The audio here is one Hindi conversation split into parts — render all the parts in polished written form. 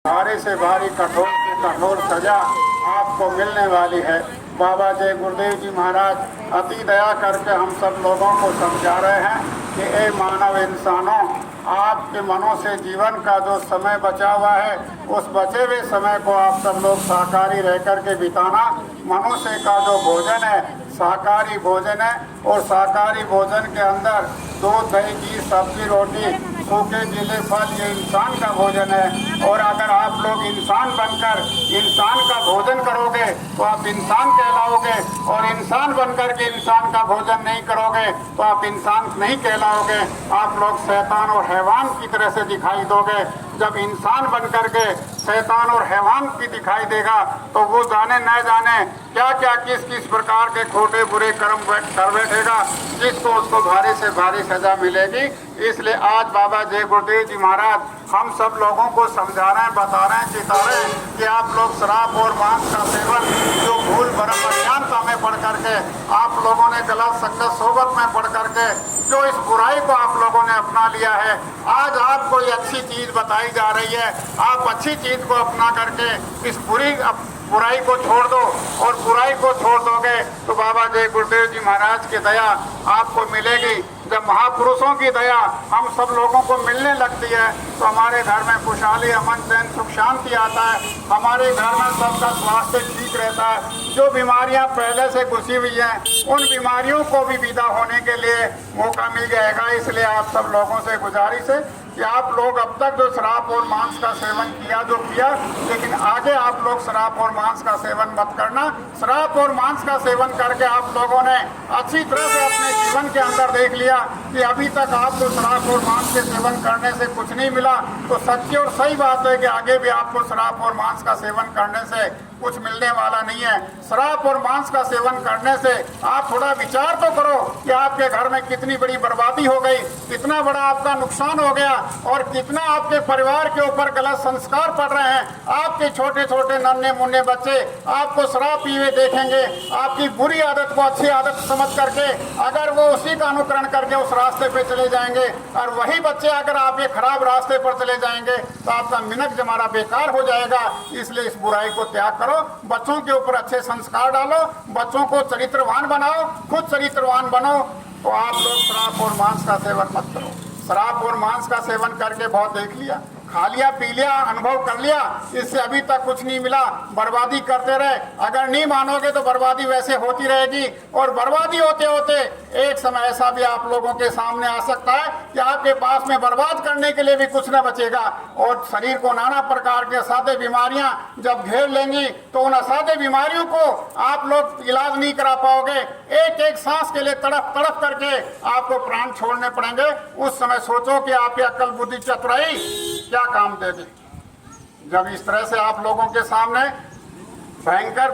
भारी से भारी कठोर से कठोर सजा आपको मिलने वाली है। बाबा जय गुरुदेव जी महाराज अति दया करके हम सब लोगों को समझा रहे हैं कि ए मानव इंसानों, आपके मनों से जीवन का जो समय बचा हुआ है उस बचे हुए समय को आप सब लोग शाकाहारी रह कर के बिताना। मनुष्य का जो भोजन है शाकाहारी भोजन है और शाकाहारी भोजन के अंदर दूध दही घी सब्जी रोटी सूखे गीले फल ये इंसान का भोजन है। और अगर आप लोग इंसान बनकर इंसान का भोजन करोगे तो आप इंसान कहलाओगे, और इंसान बनकर के इंसान का भोजन नहीं करोगे तो आप इंसान नहीं कहलाओगे। आप लोग शैतान और हैवान की तरह से दिखाई दोगे। जब इंसान बनकर के शैतान और हैवान की दिखाई देगा तो वो जाने न जाने क्या क्या किस किस प्रकार के खोटे बुरे कर्म कर बैठेगा, जिसको उसको भारी से भारी सजा मिलेगी। इसलिए आज बाबा जय गुरुदेव जी महाराज हम सब लोगों को समझा रहे हैं, बता रहे हैं, चिता रहे हैं कि आप लोग शराब और मांस का सेवन जो भूल भरम अज्ञानता में पढ़ करके आप लोगों ने गलत संगत सोबत में पढ़ करके जो इस बुराई को आप लोगों ने अपना लिया है, आज आपको ये अच्छी चीज बताई जा रही है। आप अच्छी चीज को अपना करके इस बुराई को छोड़ दो, और बुराई को छोड़ दोगे तो बाबा जय गुरुदेव जी महाराज की दया आपको मिलेगी। जब महापुरुषों की दया हम सब लोगों को मिलने लगती है तो हमारे घर में खुशहाली अमन चैन सुख शांति आता है। हमारे घर में सबका स्वास्थ्य ठीक रहता है। जो बीमारियां पहले से घुसी हुई हैं उन बीमारियों को भी विदा होने के लिए मौका मिल जाएगा। इसलिए आप सब लोगों से गुजारिश है कि आप लोग अब तक जो शराब और मांस का सेवन किया, लेकिन आगे आप लोग शराब और मांस का सेवन मत करना। शराब और मांस का सेवन करके आप लोगों ने अच्छी तरह से अपने जीवन के अंदर देख लिया कि अभी तक आपको शराब और मांस के सेवन करने से कुछ नहीं मिला, तो सच्ची और सही बात है कि आगे भी आपको शराब और मांस का सेवन करने से कुछ मिलने वाला नहीं है। शराब और मांस का सेवन करने से आप थोड़ा विचार तो करो कि आपके घर में कितनी बड़ी बर्बादी हो गई, कितना बड़ा आपका नुकसान हो गया, और कितना आपके परिवार के ऊपर गलत संस्कार पड़ रहे हैं। आपके छोटे छोटे नन्हे मुन्ने बच्चे आपको शराब पीवे देखेंगे, आपकी बुरी आदत को अच्छी आदत समझ करके अगर वो उसी का अनुकरण करके उस रास्ते पे चले जाएंगे, और वही बच्चे अगर आप ये खराब रास्ते पर चले जाएंगे तो आपका मिनट जमाना बेकार हो जाएगा। इसलिए इस बुराई को त्याग करो, बच्चों के ऊपर अच्छे संस्कार डालो, बच्चों को चरित्रवान बनाओ, खुद चरित्रवान बनो। तो आप लोग शराब और मांस का सेवन मत करो। शराब और मांस का सेवन करके बहुत देख लिया, खा लिया, पी लिया, अनुभव कर लिया, इससे अभी तक कुछ नहीं मिला, बर्बादी करते रहे। अगर नहीं मानोगे तो बर्बादी वैसे होती रहेगी, और बर्बादी होते होते एक समय ऐसा भी आप लोगों के सामने आ सकता है कि आपके पास में बर्बाद करने के लिए भी कुछ न बचेगा, और शरीर को नाना प्रकार के असाध्य बीमारियां जब घेर लेंगी तो उन असाध्य बीमारियों को आप लोग इलाज नहीं करा पाओगे। एक एक सांस के लिए तड़प तड़प करके आपको प्राण छोड़ने पड़ेंगे। उस समय सोचो कि आपकी अक्ल बुद्धि चतुराई क्या काम देगी। जब इस तरह से आप लोगों के सामने भयंकर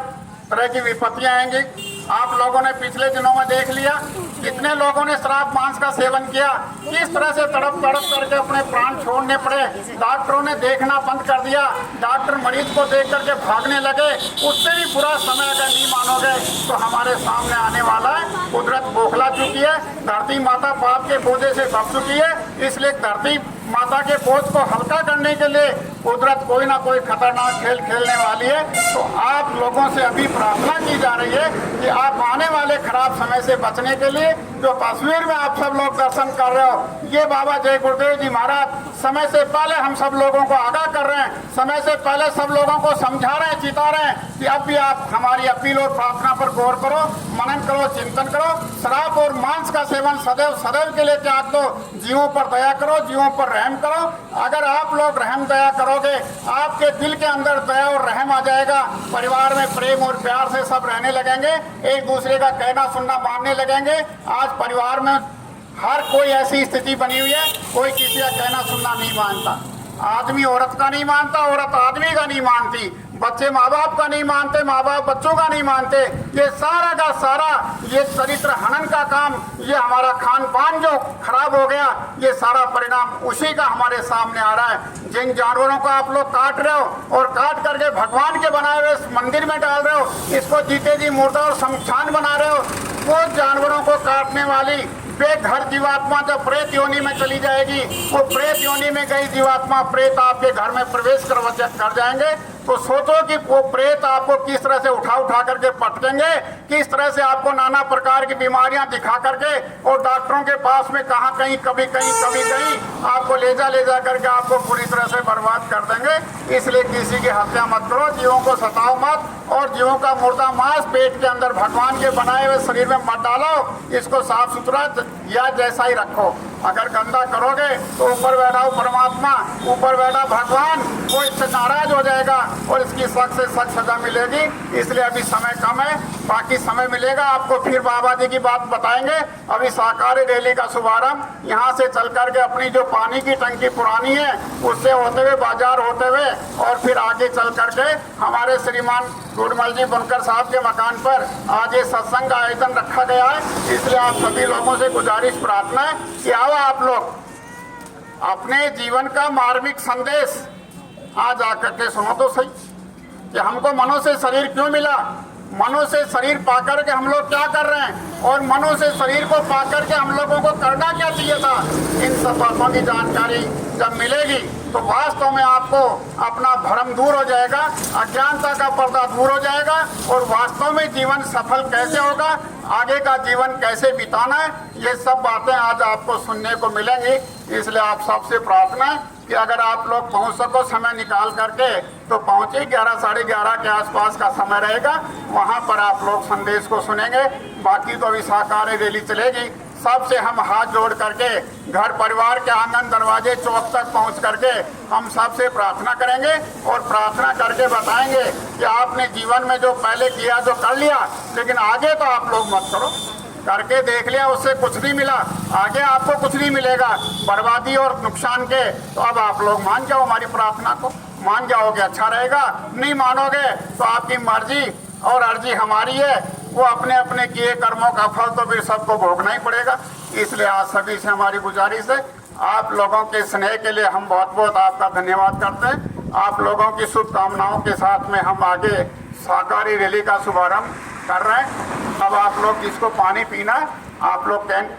तरह की विपत्तियां आएंगी। आप लोगों ने पिछले दिनों में देख लिया कितने लोगों ने शराब मांस का सेवन किया, किस तरह से तड़प तड़प करके अपने प्राण छोड़ने पड़े। डॉक्टरों ने देखना बंद कर दिया, डॉक्टर मरीज को देख करके भागने लगे। उससे भी बुरा समय अगर नहीं मानोगे तो हमारे सामने आने वाला है। कुदरत बौखला चुकी है, धरती माता पाप के बोझे से दब चुकी है। इसलिए धरती माता के बोझ को हल्का करने के लिए कुदरत कोई ना कोई खतरनाक खेल खेलने वाली है। तो आप लोगों से अभी प्रार्थना की जा रही है कि आप आने वाले खराब समय से बचने के लिए जो तस्वीर में आप सब लोग दर्शन कर रहे हो, ये बाबा जय गुरुदेव जी महाराज समय से पहले हम सब लोगों को आगाह कर रहे हैं, समय से पहले सब लोगों को समझा रहे हैं, चिता रहे हैं कि अब भी आप हमारी अपील और प्रार्थना पर गौर करो, मनन करो, चिंतन करो। शराब और मांस का सेवन सदैव सदैव के लिए त्याग दो। जीवों पर दया करो, जीवों पर रहम करो। अगर आप लोग रहम दया करोगे, आपके दिल के अंदर दया और रहम आ जाएगा। परिवार में प्रेम और प्यार से सब रहने लगेंगे, एक दूसरे का कहना सुनना मानने लगेंगे। आज परिवार में हर कोई ऐसी स्थिति बनी हुई है, कोई किसी का कहना सुनना नहीं मानता। आदमी औरत का नहीं मानता, औरत आदमी का नहीं मानती, बच्चे माँ बाप का नहीं मानते, माँ बाप बच्चों का नहीं मानते। ये सारा का सारा ये चरित्र हनन का काम, ये हमारा खान पान जो खराब हो गया, ये सारा परिणाम उसी का हमारे सामने आ रहा है। जिन जानवरों को आप लोग काट रहे हो और काट करके भगवान के बनाए हुए मंदिर में डाल रहे हो, इसको जीते जी मुर्दा और शमशान बना रहे हो, वो जानवरों को काटने वाली बेघर जीवात्मा जब प्रेत योनि में चली जाएगी, वो प्रेत योनि में गई जीवात्मा प्रेत आपके घर में प्रवेश कर जाएंगे, तो सोचो कि वो प्रेत आपको किस तरह से उठा करके पटकेंगे, किस तरह से आपको नाना प्रकार की बीमारियां दिखा करके और डॉक्टरों के पास में कहाँ कहीं कभी कहीं आपको ले जा करके आपको पूरी तरह से बर्बाद कर देंगे। इसलिए किसी की हत्या मत करो, जीवों को सताओ मत, और जीवों का मुर्दा मांस पेट के अंदर भगवान के बनाए हुए शरीर में मत डालो, इसको साफ सुथरा या जैसा ही रखो। अगर गंदा करोगे तो ऊपर बैठा परमात्मा, ऊपर बैठा भगवान, वो इससे नाराज हो जाएगा और इसकी सख्त से सख्त सजा मिलेगी। इसलिए अभी समय कम है, बाकी समय मिलेगा आपको, फिर बाबा जी की बात बताएंगे। अभी सहकारी रैली का शुभारंभ यहाँ से चल करके अपनी जो पानी की टंकी पुरानी है उससे होते हुए बाजार होते हुए और फिर आगे चल करके हमारे श्रीमान गुड़मल जी बनकर साहब के मकान पर आज ये सत्संग का आयोजन रखा गया है। इसलिए आप सभी लोगों से गुजारिश प्रार्थना है कि आओ आप लोग अपने जीवन का मार्मिक संदेश आज आकर के सुनो तो सही कि हमको मनो से शरीर क्यों मिला, मनो से शरीर पाकर के हम लोग क्या कर रहे हैं, और मनो से शरीर को पाकर के हम लोगों को करना क्या चाहिए था। इन सब बातों की जानकारी जब मिलेगी तो वास्तव में आपको अपना भ्रम दूर हो जाएगा, अज्ञानता का पर्दा दूर हो जाएगा, और वास्तव में जीवन सफल कैसे होगा, आगे का जीवन कैसे बिताना है, ये सब बातें आज आपको सुनने को मिलेंगी। इसलिए आप सबसे प्रार्थना है कि अगर आप लोग पहुंच सको समय निकाल करके तो पहुंचे। 11 साढ़े 11 के आसपास का समय रहेगा, वहां पर आप लोग संदेश को सुनेंगे। बाकी तो अभी सहकारी रैली चलेगी। सबसे हम हाथ जोड़ करके घर परिवार के आंगन दरवाजे चौक तक पहुंच करके हम सबसे प्रार्थना करेंगे और प्रार्थना करके बताएंगे कि आपने जीवन में जो पहले किया जो कर लिया, लेकिन आगे तो आप लोग मत करो, करके देख लिया उससे कुछ नहीं मिला, आगे आपको कुछ नहीं मिलेगा, बर्बादी और नुकसान के। तो अब आप लोग मान जाओ हमारी प्रार्थना को, मान जाओगे अच्छा रहेगा, नहीं मानोगे तो आपकी मर्जी और अर्जी हमारी है, वो अपने अपने किए कर्मों का फल तो फिर सबको भोगना ही पड़ेगा। इसलिए आज सभी से हमारी गुजारिश है, आप लोगों के स्नेह के लिए हम बहुत बहुत आपका धन्यवाद करते हैं। आप लोगों की शुभकामनाओं के साथ में हम आगे सहकारी रैली का शुभारंभ कर रहे हैं। अब आप लोग जिसको पानी पीना है आप लोग कैंप